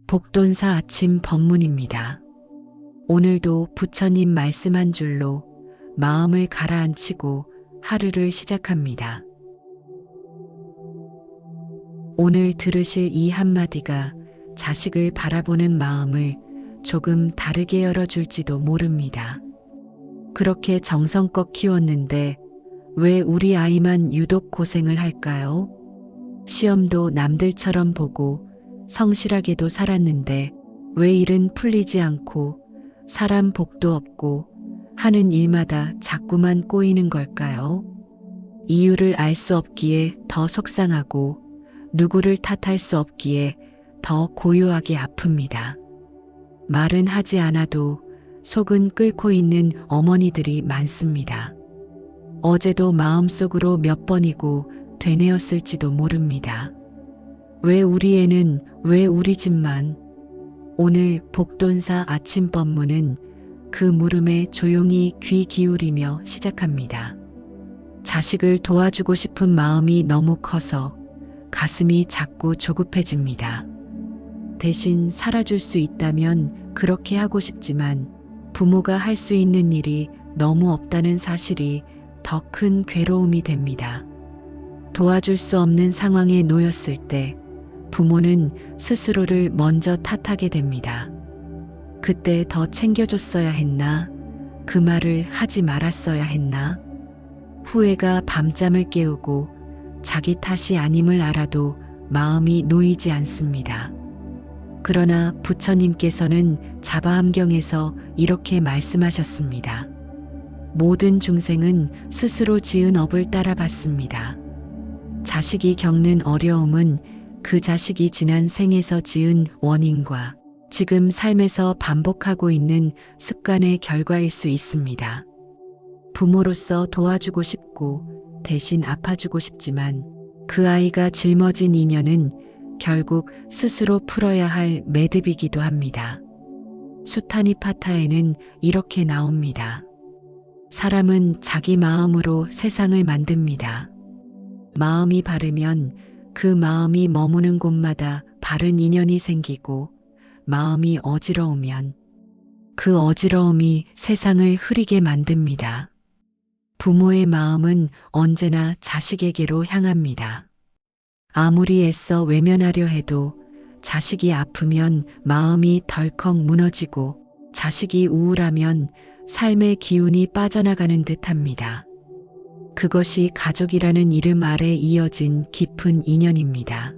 복돈사 아침 법문입니다. 오늘도 부처님 말씀 한 줄로 마음을 가라앉히고 하루를 시작합니다. 오늘 들으실 이 한마디가 자식을 바라보는 마음을 조금 다르게 열어줄지도 모릅니다. 그렇게 정성껏 키웠는데 왜 우리 아이만 유독 고생을 할까요? 시험도 남들처럼 보고 성실하게도 살았는데 왜 일은 풀리지 않고 사람 복도 없고 하는 일마다 자꾸만 꼬이는 걸까요? 이유를 알 수 없기에 더 속상하고 누구를 탓할 수 없기에 더 고요하게 아픕니다. 말은 하지 않아도 속은 끓고 있는 어머니들이 많습니다. 어제도 마음속으로 몇 번이고 되뇌었을지도 모릅니다. 왜 우리 애는, 왜 우리 집만? 오늘 복돈사 아침 법문은 그 물음에 조용히 귀 기울이며 시작합니다. 자식을 도와주고 싶은 마음이 너무 커서 가슴이 자꾸 조급해집니다. 대신 살아줄 수 있다면 그렇게 하고 싶지만 부모가 할 수 있는 일이 너무 없다는 사실이 더 큰 괴로움이 됩니다. 도와줄 수 없는 상황에 놓였을 때 부모는 스스로를 먼저 탓하게 됩니다. 그때 더 챙겨줬어야 했나? 그 말을 하지 말았어야 했나? 후회가 밤잠을 깨우고 자기 탓이 아님을 알아도 마음이 놓이지 않습니다. 그러나 부처님께서는 자바암경에서 이렇게 말씀하셨습니다. 모든 중생은 스스로 지은 업을 따라 받습니다. 자식이 겪는 어려움은 그 자식이 지난 생에서 지은 원인과 지금 삶에서 반복하고 있는 습관의 결과일 수 있습니다. 부모로서 도와주고 싶고 대신 아파주고 싶지만 그 아이가 짊어진 인연은 결국 스스로 풀어야 할 매듭이기도 합니다. 수타니파타에는 이렇게 나옵니다. 사람은 자기 마음으로 세상을 만듭니다. 마음이 바르면 그 마음이 머무는 곳마다 바른 인연이 생기고 마음이 어지러우면 그 어지러움이 세상을 흐리게 만듭니다. 부모의 마음은 언제나 자식에게로 향합니다. 아무리 애써 외면하려 해도 자식이 아프면 마음이 덜컥 무너지고 자식이 우울하면 삶의 기운이 빠져나가는 듯합니다. 그것이 가족이라는 이름 아래 이어진 깊은 인연입니다.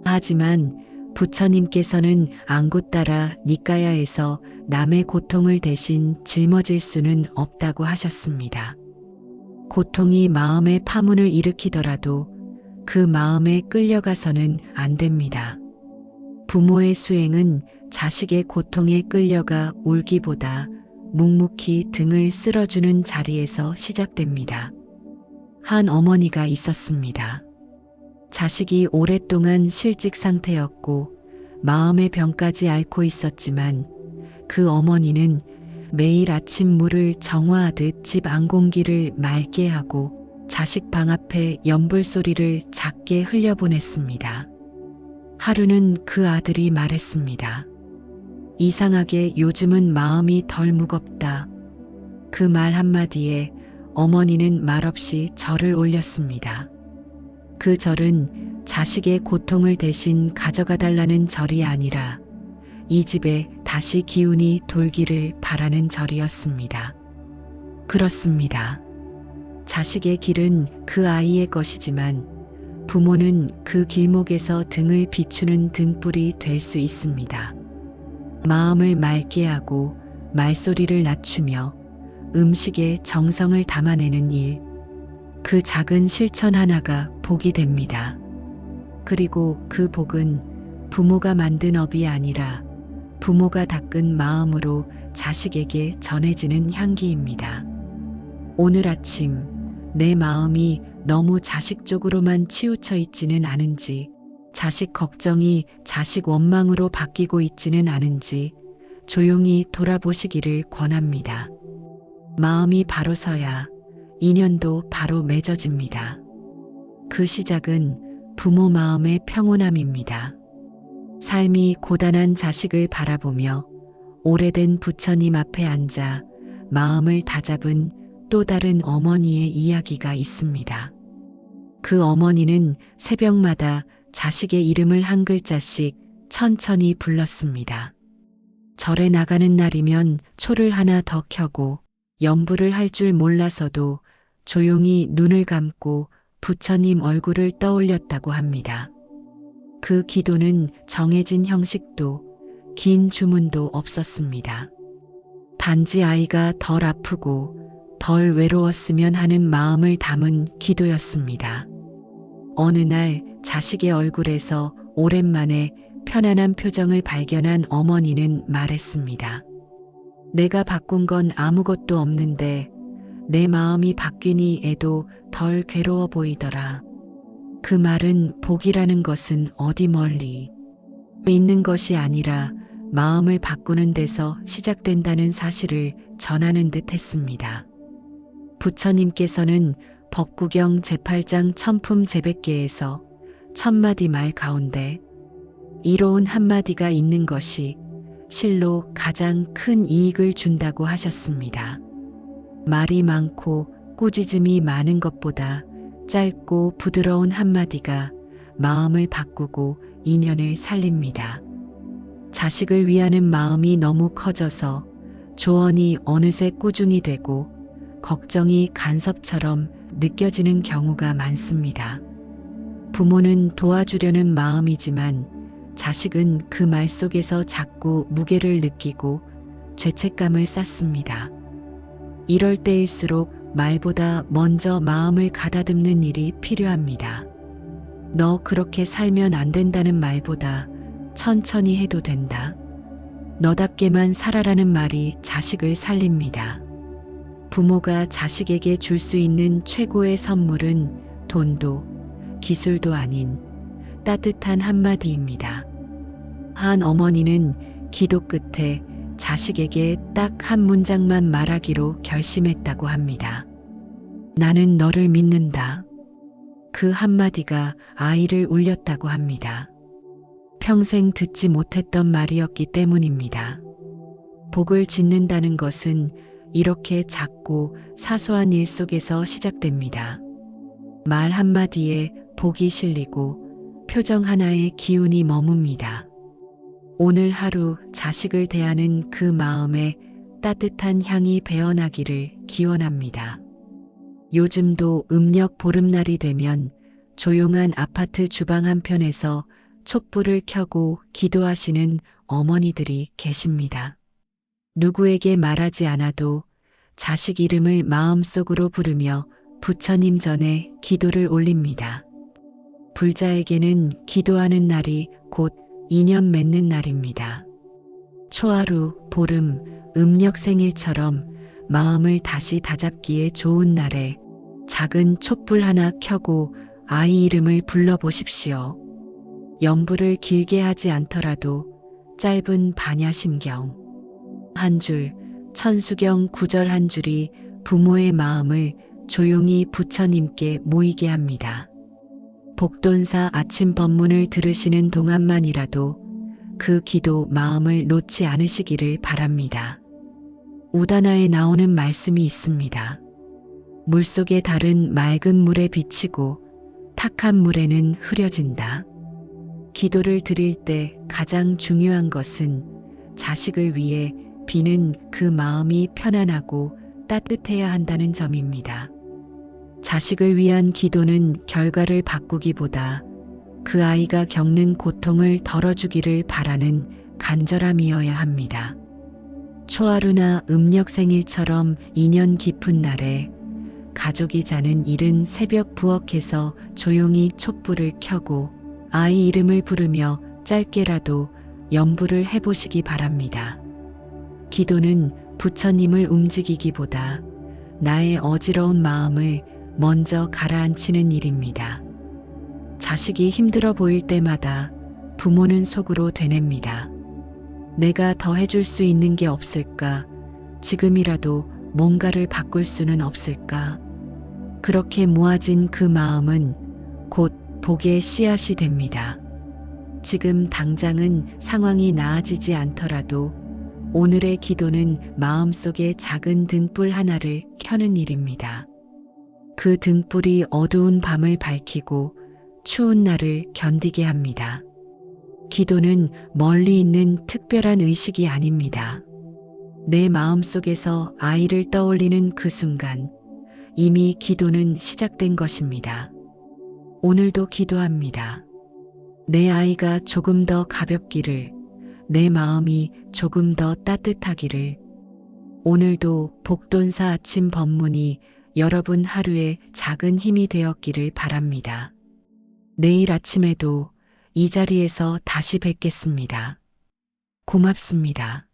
하지만 부처님께서는 앙구따라 니까야에서 남의 고통을 대신 짊어질 수는 없다고 하셨습니다. 고통이 마음의 파문을 일으키더라도 그 마음에 끌려가서는 안 됩니다. 부모의 수행은 자식의 고통에 끌려가 울기보다 묵묵히 등을 쓸어주는 자리에서 시작됩니다. 한 어머니가 있었습니다. 자식이 오랫동안 실직 상태였고 마음의 병까지 앓고 있었지만 그 어머니는 매일 아침 물을 정화하듯 집 안공기를 맑게 하고 자식 방 앞에 연불 소리를 작게 흘려보냈습니다. 하루는 그 아들이 말했습니다. 이상하게 요즘은 마음이 덜 무겁다. 그 말 한마디에 어머니는 말없이 절을 올렸습니다. 그 절은 자식의 고통을 대신 가져가 달라는 절이 아니라 이 집에 다시 기운이 돌기를 바라는 절이었습니다. 그렇습니다. 자식의 길은 그 아이의 것이지만 부모는 그 길목에서 등을 비추는 등불이 될 수 있습니다. 마음을 맑게 하고 말소리를 낮추며 음식에 정성을 담아내는 일, 그 작은 실천 하나가 복이 됩니다. 그리고 그 복은 부모가 만든 업이 아니라 부모가 닦은 마음으로 자식에게 전해지는 향기입니다. 오늘 아침 내 마음이 너무 자식 쪽으로만 치우쳐 있지는 않은지, 자식 걱정이 자식 원망으로 바뀌고 있지는 않은지 조용히 돌아보시기를 권합니다. 마음이 바로 서야 인연도 바로 맺어집니다. 그 시작은 부모 마음의 평온함입니다. 삶이 고단한 자식을 바라보며 오래된 부처님 앞에 앉아 마음을 다잡은 또 다른 어머니의 이야기가 있습니다. 그 어머니는 새벽마다 자식의 이름을 한 글자씩 천천히 불렀습니다. 절에 나가는 날이면 초를 하나 더 켜고 염불을 할 줄 몰라서도 조용히 눈을 감고 부처님 얼굴을 떠올렸다고 합니다. 그 기도는 정해진 형식도 긴 주문도 없었습니다. 단지 아이가 덜 아프고 덜 외로웠으면 하는 마음을 담은 기도였습니다. 어느 날 자식의 얼굴에서 오랜만에 편안한 표정을 발견한 어머니는 말했습니다. 내가 바꾼 건 아무것도 없는데 내 마음이 바뀌니 애도 덜 괴로워 보이더라. 그 말은 복이라는 것은 어디 멀리 있는 것이 아니라 마음을 바꾸는 데서 시작된다는 사실을 전하는 듯 했습니다. 부처님께서는 법구경 제8장 천품 제백계에서 천마디 말 가운데 이로운 한마디가 있는 것이 실로 가장 큰 이익을 준다고 하셨습니다. 말이 많고 꾸짖음이 많은 것보다 짧고 부드러운 한마디가 마음을 바꾸고 인연을 살립니다. 자식을 위하는 마음이 너무 커져서 조언이 어느새 꾸중이 되고 걱정이 간섭처럼 느껴지는 경우가 많습니다. 부모는 도와주려는 마음이지만 자식은 그 말 속에서 자꾸 무게를 느끼고 죄책감을 쌓습니다. 이럴 때일수록 말보다 먼저 마음을 가다듬는 일이 필요합니다. 너 그렇게 살면 안 된다는 말보다 천천히 해도 된다. 너답게만 살아라는 말이 자식을 살립니다. 부모가 자식에게 줄 수 있는 최고의 선물은 돈도 기술도 아닌 따뜻한 한마디입니다. 한 어머니는 기도 끝에 자식에게 딱 한 문장만 말하기로 결심했다고 합니다. 나는 너를 믿는다. 그 한마디가 아이를 울렸다고 합니다. 평생 듣지 못했던 말이었기 때문입니다. 복을 짓는다는 것은 이렇게 작고 사소한 일 속에서 시작됩니다. 말 한마디에 복이 실리고 표정 하나에 기운이 머뭅니다. 오늘 하루 자식을 대하는 그 마음에 따뜻한 향이 배어나기를 기원합니다. 요즘도 음력 보름날이 되면 조용한 아파트 주방 한편에서 촛불을 켜고 기도하시는 어머니들이 계십니다. 누구에게 말하지 않아도 자식 이름을 마음속으로 부르며 부처님 전에 기도를 올립니다. 불자에게는 기도하는 날이 곧 인연 맺는 날입니다. 초하루, 보름, 음력 생일처럼 마음을 다시 다잡기에 좋은 날에 작은 촛불 하나 켜고 아이 이름을 불러보십시오. 염불을 길게 하지 않더라도 짧은 반야심경 한 줄, 천수경 구절 한 줄이 부모의 마음을 조용히 부처님께 모이게 합니다. 복돈사 아침 법문을 들으시는 동안만이라도 그 기도 마음을 놓지 않으시기를 바랍니다. 우다나에 나오는 말씀이 있습니다. 물속의 달은 맑은 물에 비치고 탁한 물에는 흐려진다. 기도를 드릴 때 가장 중요한 것은 자식을 위해 비는 그 마음이 편안하고 따뜻해야 한다는 점입니다. 자식을 위한 기도는 결과를 바꾸기보다 그 아이가 겪는 고통을 덜어주기를 바라는 간절함이어야 합니다. 초하루나 음력 생일처럼 인연 깊은 날에 가족이 자는 이른 새벽 부엌에서 조용히 촛불을 켜고 아이 이름을 부르며 짧게라도 염불을 해보시기 바랍니다. 기도는 부처님을 움직이기보다 나의 어지러운 마음을 먼저 가라앉히는 일입니다. 자식이 힘들어 보일 때마다 부모는 속으로 되냅니다. 내가 더 해줄 수 있는 게 없을까? 지금이라도 뭔가를 바꿀 수는 없을까? 그렇게 모아진 그 마음은 곧 복의 씨앗이 됩니다. 지금 당장은 상황이 나아지지 않더라도 오늘의 기도는 마음속에 작은 등불 하나를 켜는 일입니다. 그 등불이 어두운 밤을 밝히고 추운 날을 견디게 합니다. 기도는 멀리 있는 특별한 의식이 아닙니다. 내 마음속에서 아이를 떠올리는 그 순간 이미 기도는 시작된 것입니다. 오늘도 기도합니다. 내 아이가 조금 더 가볍기를, 내 마음이 조금 더 따뜻하기를. 오늘도 복돈사 아침 법문이 여러분 하루의 작은 힘이 되었기를 바랍니다. 내일 아침에도 이 자리에서 다시 뵙겠습니다. 고맙습니다.